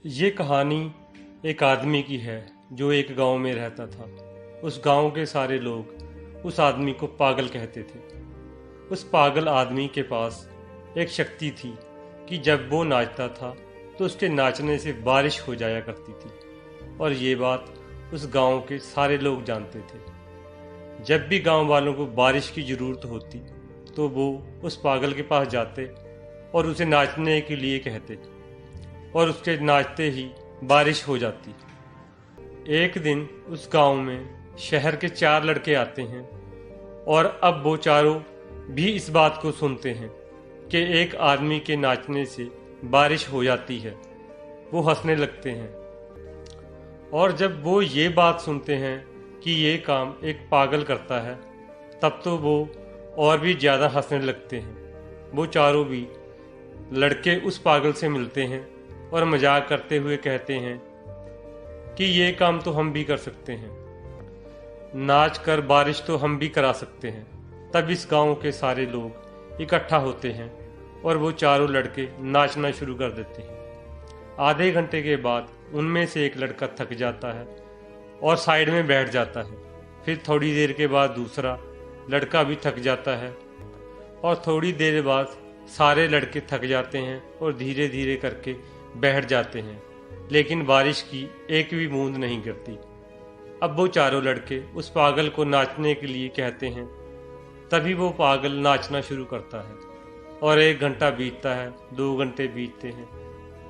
ये कहानी एक आदमी की है जो एक गांव में रहता था। उस गांव के सारे लोग उस आदमी को पागल कहते थे। उस पागल आदमी के पास एक शक्ति थी कि जब वो नाचता था तो उसके नाचने से बारिश हो जाया करती थी, और ये बात उस गांव के सारे लोग जानते थे। जब भी गांव वालों को बारिश की ज़रूरत होती तो वो उस पागल के पास जाते और उसे नाचने के लिए कहते, और उसके नाचते ही बारिश हो जाती। एक दिन उस गांव में शहर के 4 लड़के आते हैं, और अब वो चारों भी इस बात को सुनते हैं कि एक आदमी के नाचने से बारिश हो जाती है। वो हंसने लगते हैं, और जब वो ये बात सुनते हैं कि ये काम एक पागल करता है, तब तो वो और भी ज़्यादा हंसने लगते हैं। वो चारों भी लड़के उस पागल से मिलते हैं और मजाक करते हुए कहते हैं कि ये काम तो हम भी कर सकते हैं, नाच कर बारिश तो हम भी करा सकते हैं। तब इस गांव के सारे लोग इकट्ठा होते हैं और वो चारों लड़के नाचना शुरू कर देते हैं। आधे घंटे के बाद उनमें से एक लड़का थक जाता है और साइड में बैठ जाता है। फिर थोड़ी देर के बाद दूसरा लड़का भी थक जाता है, और थोड़ी देर बाद सारे लड़के थक जाते हैं और धीरे धीरे करके बैठ जाते हैं, लेकिन बारिश की एक भी बूंद नहीं गिरती। अब वो चारों लड़के उस पागल को नाचने के लिए कहते हैं। तभी वो पागल नाचना शुरू करता है, और 1 घंटा बीतता है, 2 घंटे बीतते हैं,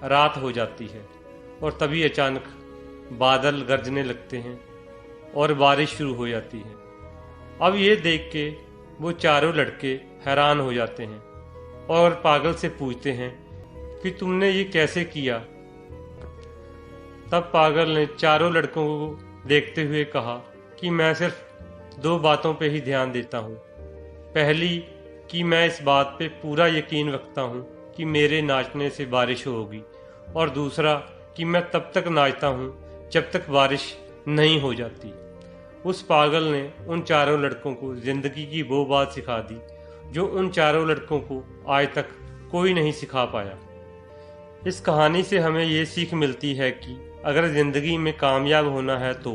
रात हो जाती है, और तभी अचानक बादल गरजने लगते हैं और बारिश शुरू हो जाती है। अब ये देख के वो चारों लड़के हैरान हो जाते हैं और पागल से पूछते हैं कि तुमने ये कैसे किया। तब पागल ने चारों लड़कों को देखते हुए कहा कि मैं सिर्फ 2 बातों पे ही ध्यान देता हूँ। पहली कि मैं इस बात पे पूरा यकीन रखता हूँ कि मेरे नाचने से बारिश होगी, और दूसरा कि मैं तब तक नाचता हूँ जब तक बारिश नहीं हो जाती। उस पागल ने उन चारों लड़कों को जिंदगी की वो बात सिखा दी जो उन चारों लड़कों को आज तक कोई नहीं सिखा पाया। इस कहानी से हमें ये सीख मिलती है कि अगर ज़िंदगी में कामयाब होना है तो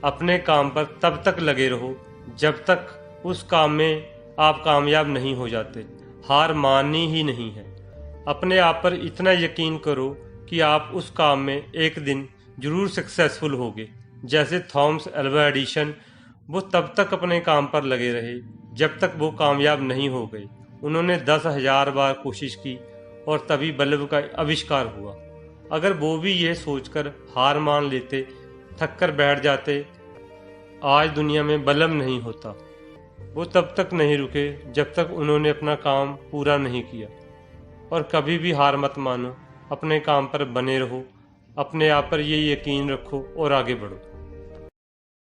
अपने काम पर तब तक लगे रहो जब तक उस काम में आप कामयाब नहीं हो जाते। हार माननी ही नहीं है। अपने आप पर इतना यकीन करो कि आप उस काम में एक दिन जरूर सक्सेसफुल होगे। जैसे थॉमस अल्वा एडिसन, वो तब तक अपने काम पर लगे रहे जब तक वो कामयाब नहीं हो गए। उन्होंने 10,000 बार कोशिश की और तभी बल्ब का आविष्कार हुआ। अगर वो भी ये सोचकर हार मान लेते, थक कर बैठ जाते, आज दुनिया में बल्ब नहीं होता। वो तब तक नहीं रुके जब तक उन्होंने अपना काम पूरा नहीं किया। और कभी भी हार मत मानो, अपने काम पर बने रहो, अपने आप पर ये यकीन रखो और आगे बढ़ो।